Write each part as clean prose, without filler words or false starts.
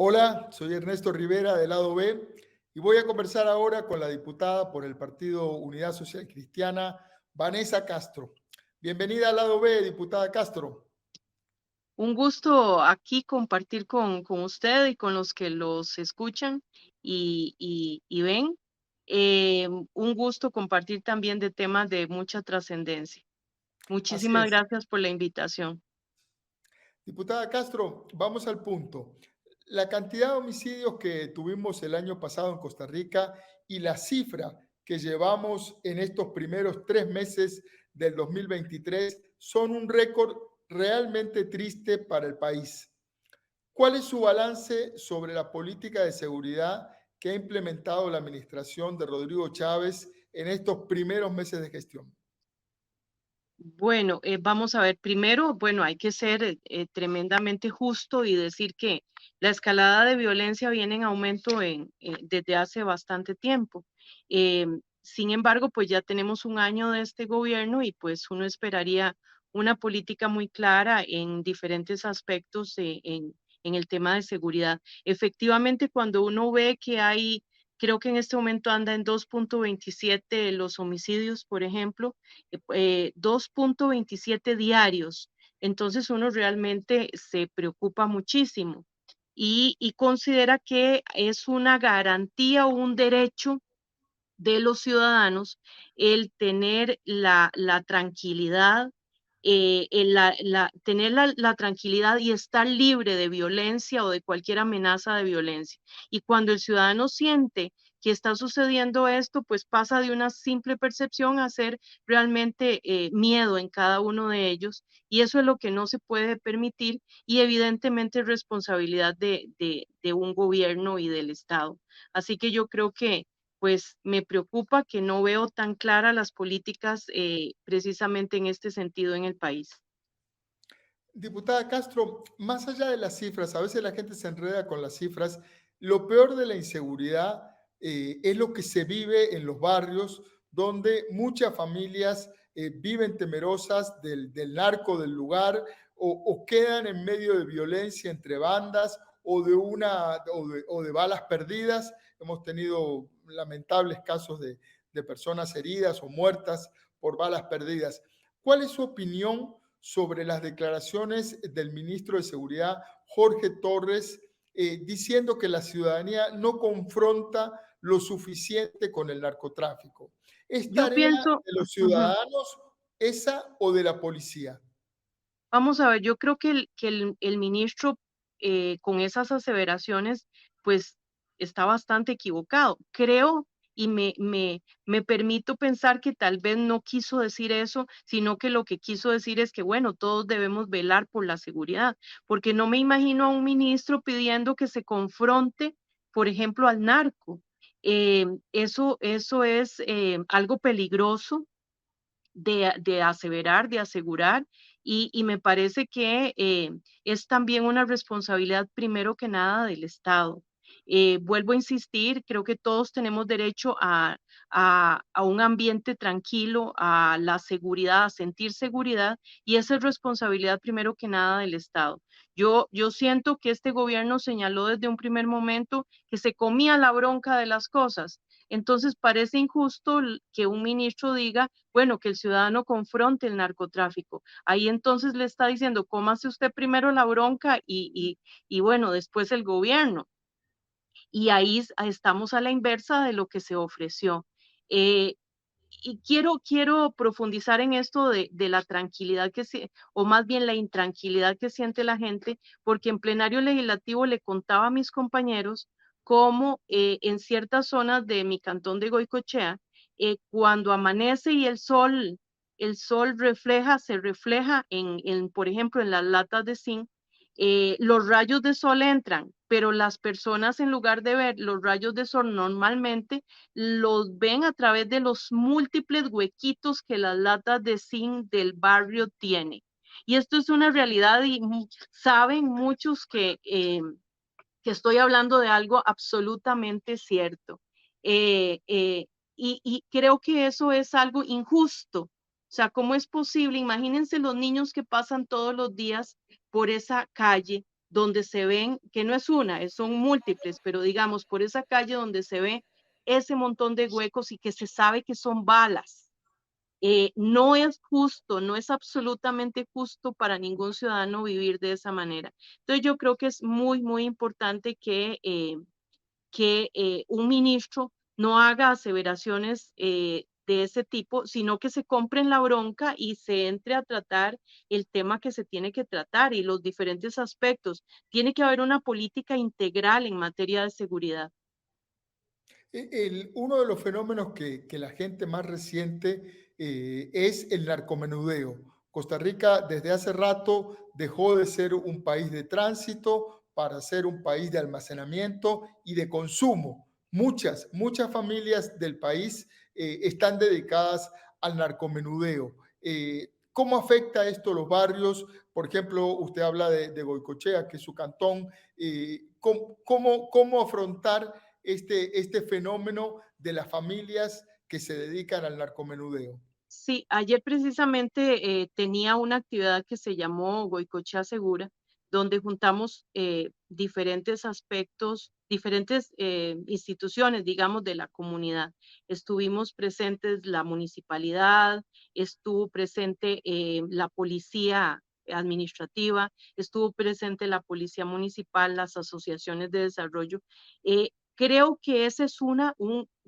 Hola, soy Ernesto Rivera del lado B y voy a conversar ahora con la diputada por el Partido Unidad Social Cristiana, Vanessa Castro. Bienvenida al lado B, diputada Castro. Un gusto aquí compartir con usted y con los que los escuchan y ven. Un gusto compartir también de temas de mucha trascendencia. Así Muchísimas es. gracias por la invitación. Diputada Castro, vamos al punto. La cantidad de homicidios que tuvimos el año pasado en Costa Rica y la cifra que llevamos en estos primeros 3 meses del 2023 son un récord realmente triste para el país. ¿Cuál es su balance sobre la política de seguridad que ha implementado la administración de Rodrigo Chávez en estos primeros meses de gestión? Bueno, vamos a ver, primero, bueno, hay que ser tremendamente justo y decir que la escalada de violencia viene en aumento desde hace bastante tiempo. Eh, Sin embargo, pues ya tenemos un año de este gobierno y pues uno esperaría una política muy clara en diferentes aspectos en el tema de seguridad. Efectivamente, cuando uno ve que hay, creo que en este momento anda en 2.27 los homicidios, por ejemplo, 2.27 diarios. Entonces uno realmente se preocupa muchísimo y considera que es una garantía o un derecho de los ciudadanos el tener la tranquilidad, tener la tranquilidad y estar libre de violencia o de cualquier amenaza de violencia. Y cuando el ciudadano siente que está sucediendo esto, pues pasa de una simple percepción a ser realmente miedo en cada uno de ellos. Y eso es lo que no se puede permitir y evidentemente es responsabilidad de un gobierno y del Estado. Así que yo creo que pues me preocupa que no veo tan claras las políticas precisamente en este sentido en el país. Diputada Castro, más allá de las cifras, a veces la gente se enreda con las cifras, lo peor de la inseguridad es lo que se vive en los barrios, donde muchas familias viven temerosas del narco del lugar o quedan en medio de violencia entre bandas o de balas perdidas. Hemos tenido lamentables casos de personas heridas o muertas por balas perdidas. ¿Cuál es su opinión sobre las declaraciones del ministro de Seguridad, Jorge Torres, diciendo que la ciudadanía no confronta lo suficiente con el narcotráfico? ¿Es Yo tarea pienso, de los ujú, ciudadanos esa o de la policía? vamos a ver, yo creo que el ministro con esas aseveraciones, pues está bastante equivocado. Creo y me permito pensar que tal vez no quiso decir eso, sino que lo que quiso decir es que, bueno, todos debemos velar por la seguridad, porque no me imagino a un ministro pidiendo que se confronte, por ejemplo, al narco. Eso es algo peligroso de aseverar, de asegurar, y me parece que es también una responsabilidad primero que nada del Estado. Vuelvo a insistir, creo que todos tenemos derecho a un ambiente tranquilo, a la seguridad, a sentir seguridad, y esa es responsabilidad primero que nada del Estado. Yo siento que este gobierno señaló desde un primer momento que se comía la bronca de las cosas. Entonces parece injusto que un ministro diga, bueno, que el ciudadano confronte el narcotráfico. Ahí entonces le está diciendo, cómase usted primero la bronca y bueno, después el gobierno. Y ahí estamos a la inversa de lo que se ofreció. Eh, y quiero profundizar en esto de la tranquilidad o más bien la intranquilidad que siente la gente, porque en plenario legislativo le contaba a mis compañeros cómo en ciertas zonas de mi cantón de Goicochea, cuando amanece y el sol se refleja por ejemplo, en las latas de zinc, los rayos de sol entran, pero las personas en lugar de ver los rayos de sol normalmente, los ven a través de los múltiples huequitos que las latas de zinc del barrio tienen. Y esto es una realidad y saben muchos que estoy hablando de algo absolutamente cierto. Eh, eh, y creo que eso es algo injusto. O sea, ¿cómo es posible? Imagínense los niños que pasan todos los días por esa calle donde se ven, que no es una, son múltiples, pero digamos, por esa calle donde se ve ese montón de huecos y que se sabe que son balas. No es justo, no es absolutamente justo para ningún ciudadano vivir de esa manera. Entonces yo creo que es muy, muy importante que un ministro no haga aseveraciones de ese tipo, sino que se compren la bronca y se entre a tratar el tema que se tiene que tratar y los diferentes aspectos. Tiene que haber una política integral en materia de seguridad. Uno de los fenómenos que la gente más reciente es el narcomenudeo. Costa Rica desde hace rato dejó de ser un país de tránsito para ser un país de almacenamiento y de consumo. Muchas familias del país están dedicadas al narcomenudeo. ¿Cómo afecta esto a los barrios? Por ejemplo, usted habla de Goicochea, que es su cantón. ¿Cómo afrontar este fenómeno de las familias que se dedican al narcomenudeo? Sí, ayer precisamente tenía una actividad que se llamó Goicochea Segura, donde juntamos diferentes aspectos, diferentes instituciones, digamos, de la comunidad. Estuvimos presentes la municipalidad, estuvo presente la policía administrativa, estuvo presente la policía municipal, las asociaciones de desarrollo. Creo que ese es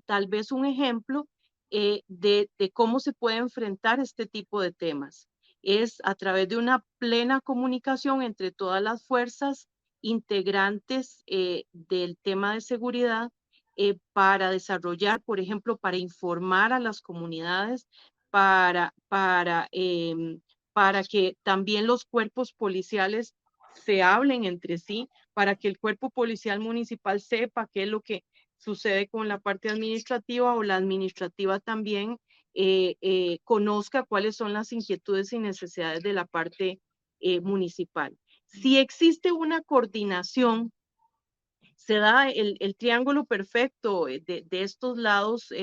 tal vez un ejemplo de cómo se puede enfrentar este tipo de temas. Es a través de una plena comunicación entre todas las fuerzas integrantes del tema de seguridad para desarrollar, por ejemplo, para informar a las comunidades, para que también los cuerpos policiales se hablen entre sí, para que el cuerpo policial municipal sepa qué es lo que sucede con la parte administrativa o la administrativa también conozca cuáles son las inquietudes y necesidades de la parte municipal. Si existe una coordinación, se da el triángulo perfecto de estos lados,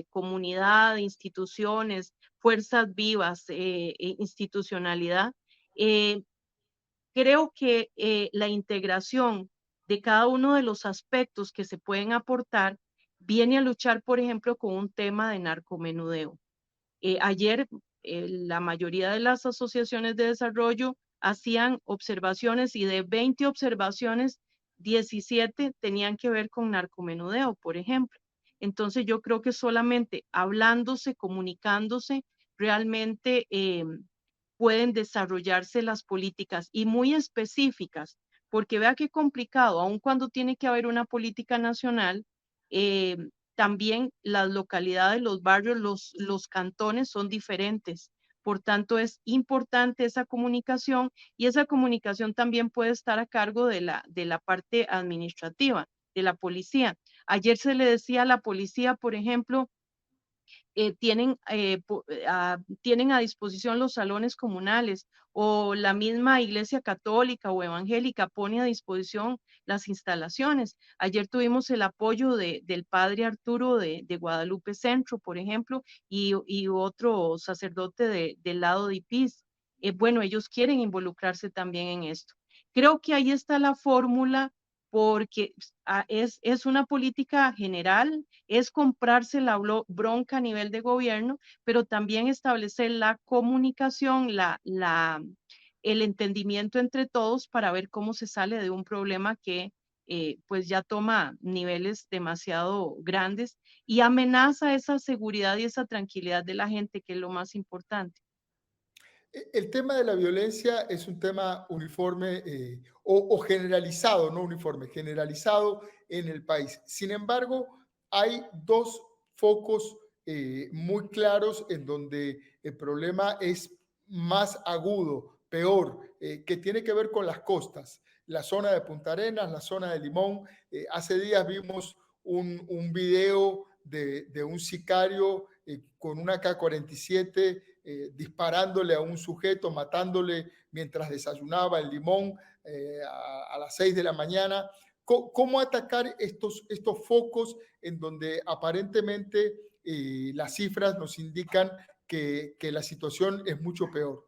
comunidad, instituciones, fuerzas vivas, institucionalidad. Eh, Creo que la integración de cada uno de los aspectos que se pueden aportar viene a luchar, por ejemplo, con un tema de narcomenudeo. Ayer la mayoría de las asociaciones de desarrollo hacían observaciones y de 20 observaciones, 17 tenían que ver con narcomenudeo, por ejemplo. Entonces yo creo que solamente hablándose, comunicándose, realmente pueden desarrollarse las políticas y muy específicas, porque vea qué complicado, aun cuando tiene que haber una política nacional, eh, también las localidades, los barrios, los cantones son diferentes. Por tanto, es importante esa comunicación y esa comunicación también puede estar a cargo de la parte administrativa, de la policía. Ayer se le decía a la policía, por ejemplo, tienen a disposición los salones comunales o la misma iglesia católica o evangélica pone a disposición las instalaciones. Ayer tuvimos el apoyo del padre Arturo de Guadalupe Centro, por ejemplo, y otro sacerdote del lado de IPIS. Bueno, ellos quieren involucrarse también en esto. Creo que ahí está la fórmula porque es una política general, es comprarse la bronca a nivel de gobierno, pero también establecer la comunicación, el entendimiento entre todos para ver cómo se sale de un problema que pues ya toma niveles demasiado grandes y amenaza esa seguridad y esa tranquilidad de la gente, que es lo más importante. El tema de la violencia es un tema uniforme o generalizado, no uniforme, generalizado en el país. Sin embargo, hay dos focos muy claros en donde el problema es más agudo, peor, que tiene que ver con las costas. La zona de Punta Arenas, la zona de Limón. Hace días vimos un video de un sicario con una K-47 disparándole a un sujeto, matándole mientras desayunaba en Limón a las 6 de la mañana. ¿Cómo atacar estos focos en donde aparentemente las cifras nos indican que la situación es mucho peor?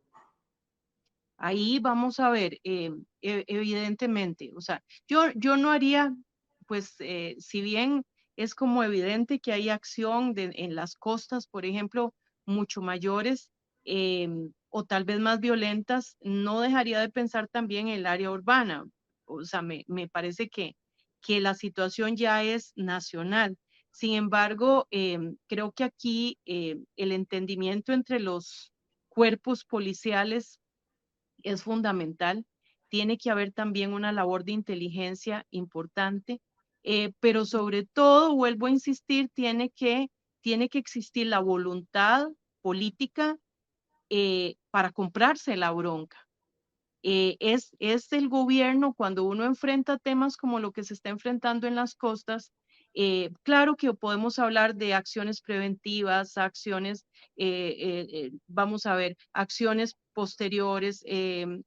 Ahí vamos a ver, evidentemente, o sea, yo no haría, pues, si bien es como evidente que hay acción en las costas, por ejemplo, mucho mayores, o tal vez más violentas, no dejaría de pensar también en el área urbana. O sea, me parece que la situación ya es nacional. Sin embargo, creo que aquí el entendimiento entre los cuerpos policiales es fundamental. Tiene que haber también una labor de inteligencia importante, pero sobre todo, vuelvo a insistir, tiene que existir la voluntad política para comprarse la bronca. Es el gobierno cuando uno enfrenta temas como lo que se está enfrentando en las costas. Claro que podemos hablar de acciones preventivas, acciones, vamos a ver, acciones posteriores, de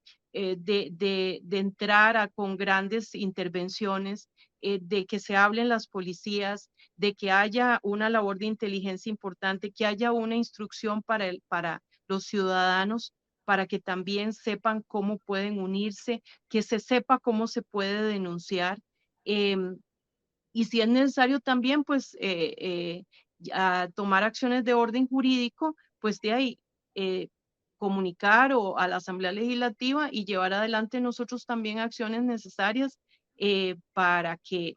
entrar con grandes intervenciones, de que se hablen las policías, de que haya una labor de inteligencia importante, que haya una instrucción para los ciudadanos para que también sepan cómo pueden unirse, que se sepa cómo se puede denunciar. em, y si es necesario también, pues, tomar acciones de orden jurídico, pues de ahí comunicar o a la Asamblea Legislativa y llevar adelante nosotros también acciones necesarias para que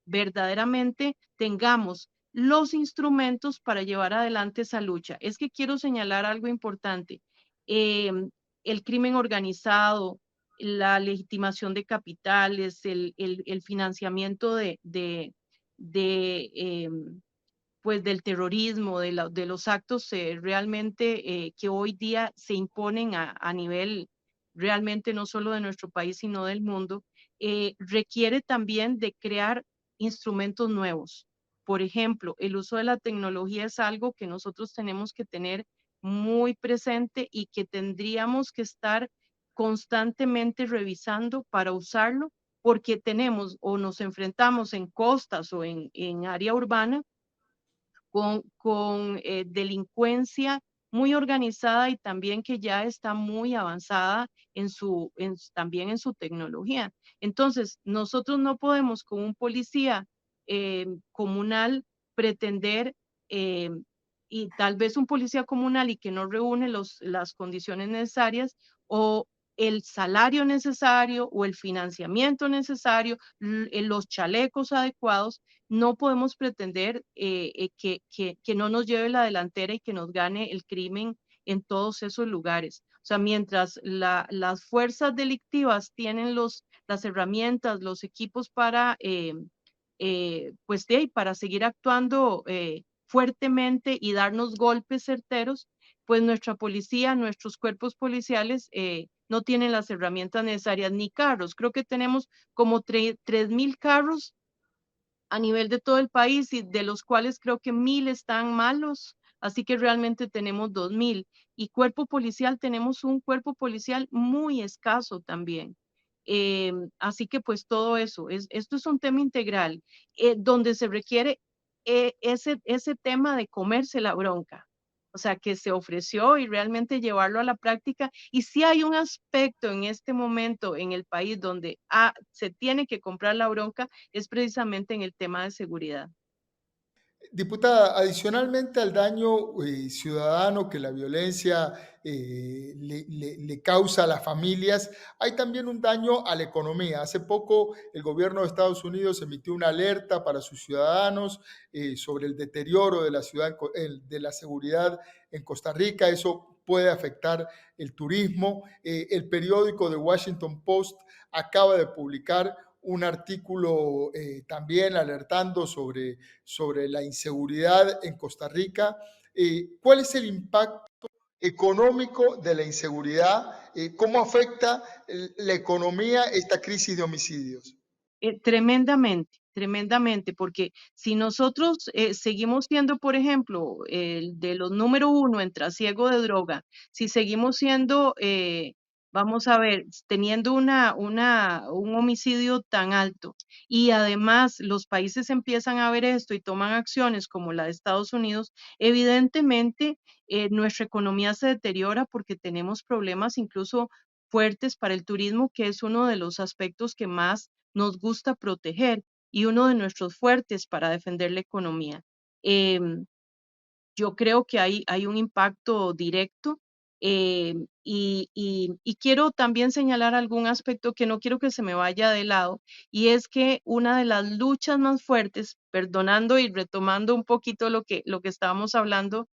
verdaderamente tengamos los instrumentos para llevar adelante esa lucha. Es que quiero señalar algo importante. Em, el crimen organizado, la legitimación de capitales, el financiamiento de pues del terrorismo, de los actos realmente que hoy día se imponen a nivel realmente no solo de nuestro país, sino del mundo, requiere también de crear instrumentos nuevos. Por ejemplo, el uso de la tecnología es algo que nosotros tenemos que tener muy presente y que tendríamos que estar constantemente revisando para usarlo, porque tenemos o nos enfrentamos en costas o en área urbana con delincuencia muy organizada y también que ya está muy avanzada también en su tecnología. Entonces, nosotros no podemos con un policía comunal pretender, eh, y tal vez un policía comunal y que no reúne las condiciones necesarias o el salario necesario o el financiamiento necesario, los chalecos adecuados, no podemos pretender que no nos lleve la delantera y que nos gane el crimen en todos esos lugares. O sea, mientras las fuerzas delictivas tienen las herramientas, los equipos para, pues para seguir actuando fuertemente y darnos golpes certeros, pues nuestra policía, nuestros cuerpos policiales no tienen las herramientas necesarias ni carros. Creo que tenemos como 3.000 carros a nivel de todo el país y de los cuales creo que 1.000 están malos, así que realmente tenemos 2.000. Y cuerpo policial, tenemos un cuerpo policial muy escaso también. Así que pues todo eso, esto es un tema integral, donde se requiere ese tema de comerse la bronca. O sea, que se ofreció y realmente llevarlo a la práctica. Y si hay un aspecto en este momento en el país donde se tiene que comprar la bronca, es precisamente en el tema de seguridad. Diputada, adicionalmente al daño ciudadano que la violencia le causa a las familias, hay también un daño a la economía. Hace poco el gobierno de Estados Unidos emitió una alerta para sus ciudadanos sobre el deterioro de la de la seguridad en Costa Rica. Eso puede afectar el turismo. El periódico The Washington Post acaba de publicar un artículo también alertando sobre la inseguridad en Costa Rica. ¿Cuál es el impacto económico de la inseguridad? ¿Cómo afecta la economía esta crisis de homicidios? Tremendamente, tremendamente, porque si nosotros seguimos siendo, por ejemplo, el de los número uno en trasiego de droga, si seguimos siendo Vamos a ver, teniendo un homicidio tan alto y además los países empiezan a ver esto y toman acciones como la de Estados Unidos, evidentemente nuestra economía se deteriora porque tenemos problemas incluso fuertes para el turismo, que es uno de los aspectos que más nos gusta proteger y uno de nuestros fuertes para defender la economía. Em, yo creo que hay un impacto directo, y quiero también señalar algún aspecto que no quiero que se me vaya de lado, y es que una de las luchas más fuertes, perdonando y retomando un poquito lo que estábamos hablando,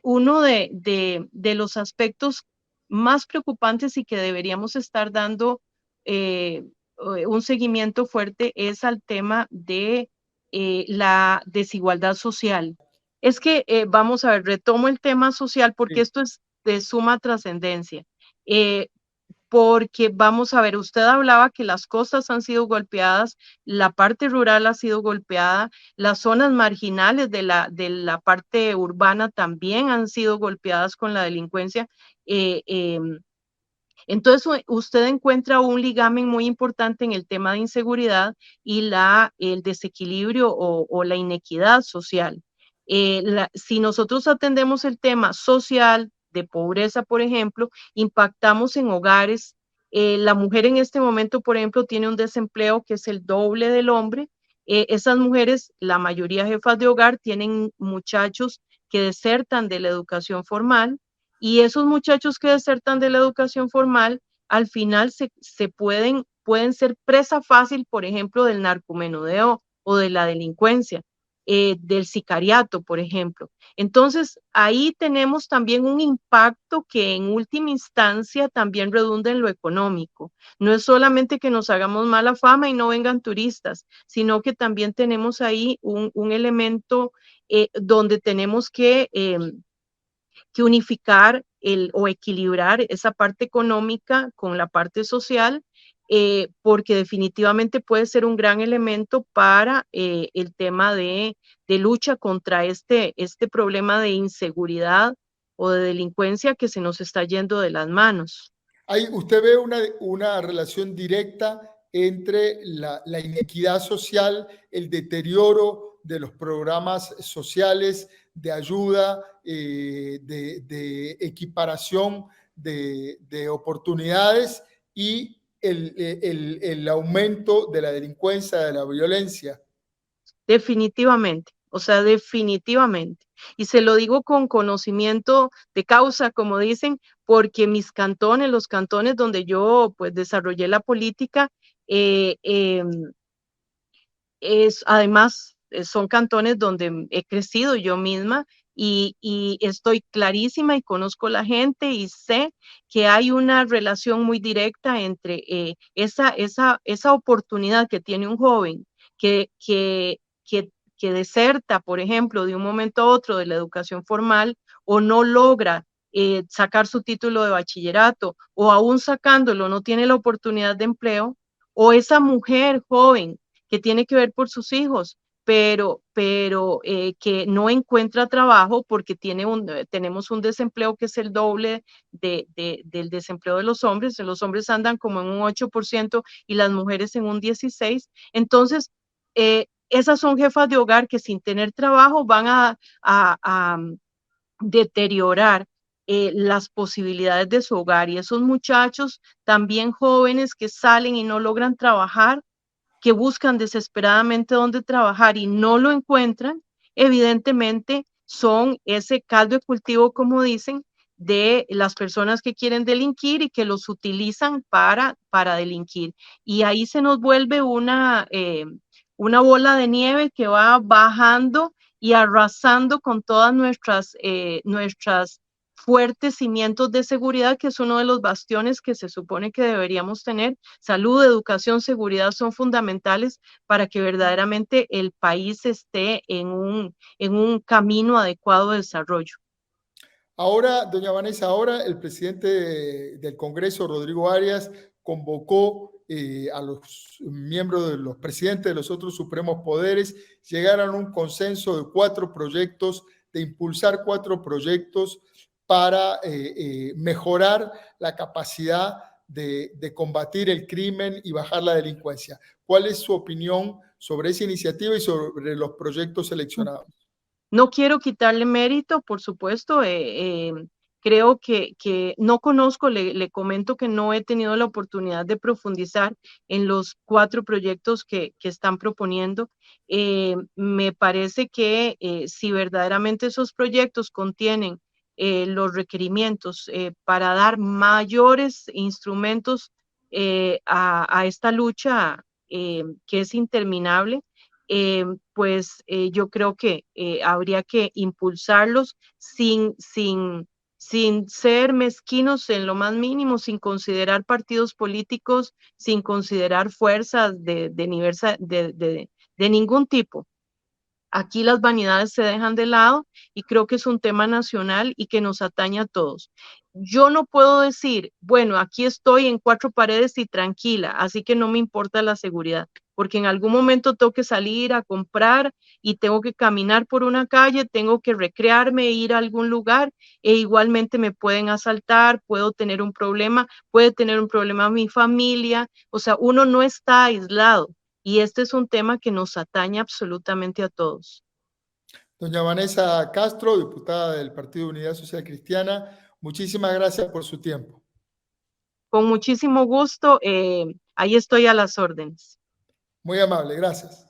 uno de los aspectos más preocupantes y que deberíamos estar dando un seguimiento fuerte es al tema de la desigualdad social. Es que, vamos a ver, retomo el tema social porque Sí. esto es de suma trascendencia. Eh, Porque vamos a ver, usted hablaba que las costas han sido golpeadas, la parte rural ha sido golpeada, las zonas marginales de la parte urbana también han sido golpeadas con la delincuencia. eh, em, entonces, usted encuentra un ligamen muy importante en el tema de inseguridad y el desequilibrio o la inequidad social. Si nosotros atendemos el tema social de pobreza, por ejemplo, impactamos en hogares. La mujer en este momento, por ejemplo, tiene un desempleo que es el doble del hombre. Esas mujeres, la mayoría jefas de hogar, tienen muchachos que desertan de la educación formal y esos muchachos que desertan de la educación formal, al final pueden ser presa fácil, por ejemplo, del narcomenudeo o de la delincuencia, del sicariato, por ejemplo. Entonces, ahí tenemos también un impacto que en última instancia también redunda en lo económico. No es solamente que nos hagamos mala fama y no vengan turistas, sino que también tenemos ahí un elemento donde tenemos que unificar o equilibrar esa parte económica con la parte social, porque definitivamente puede ser un gran elemento para el tema de lucha contra este problema de inseguridad o de delincuencia que se nos está yendo de las manos. Ahí usted ve una relación directa entre la inequidad social, el deterioro de los programas sociales de ayuda, de equiparación de oportunidades y el aumento de la delincuencia, de la violencia. Definitivamente, o sea, definitivamente. Y se lo digo con conocimiento de causa, como dicen, porque mis cantones, los cantones donde yo pues desarrollé la política, eh, em, además son cantones donde he crecido yo misma y estoy clarísima y conozco la gente y sé que hay una relación muy directa entre esa oportunidad que tiene un joven que, que, que, que deserta, por ejemplo, de un momento a otro de la educación formal o no logra sacar su título de bachillerato o aún sacándolo no tiene la oportunidad de empleo, o esa mujer joven que tiene que ver por sus hijos, pero que no encuentra trabajo porque tenemos un desempleo que es el doble del desempleo de los hombres. Los hombres andan como en un 8% y las mujeres en un 16%. Entonces, esas son jefas de hogar que sin tener trabajo van a deteriorar las posibilidades de su hogar. Y esos muchachos también jóvenes que salen y no logran trabajar, que buscan desesperadamente dónde trabajar y no lo encuentran, evidentemente son ese caldo de cultivo, como dicen, de las personas que quieren delinquir y que los utilizan para delinquir. Y ahí se nos vuelve una bola de nieve que va bajando y arrasando con todas nuestras fuertes cimientos de seguridad, que es uno de los bastiones que se supone que deberíamos tener. Salud, educación, seguridad son fundamentales para que verdaderamente el país esté en un camino adecuado de desarrollo. Ahora, doña Vanessa, ahora el presidente del Congreso, Rodrigo Arias, convocó a los miembros de los presidentes de los otros supremos poderes, llegaron a un consenso de 4 proyectos, de impulsar 4 proyectos para mejorar la capacidad de combatir el crimen y bajar la delincuencia. ¿Cuál es su opinión sobre esa iniciativa y sobre los proyectos seleccionados? No quiero quitarle mérito, por supuesto. Creo que no conozco, le comento que no he tenido la oportunidad de profundizar en los 4 proyectos que están proponiendo. Me parece que si verdaderamente esos proyectos contienen los requerimientos para dar mayores instrumentos a esta lucha que es interminable, yo creo que habría que impulsarlos sin ser mezquinos en lo más mínimo, sin considerar partidos políticos, sin considerar fuerzas de ningún tipo. Aquí las vanidades se dejan de lado y creo que es un tema nacional y que nos atañe a todos. Yo no puedo decir, bueno, aquí estoy en 4 paredes y tranquila, así que no me importa la seguridad, porque en algún momento tengo que salir a comprar y tengo que caminar por una calle, tengo que recrearme, ir a algún lugar e igualmente me pueden asaltar, puedo tener un problema, puede tener un problema mi familia, o sea, uno no está aislado. Y este es un tema que nos atañe absolutamente a todos. Doña Vanessa Castro, diputada del Partido de Unidad Social Cristiana, muchísimas gracias por su tiempo. Con muchísimo gusto, ahí estoy a las órdenes. Muy amable, gracias.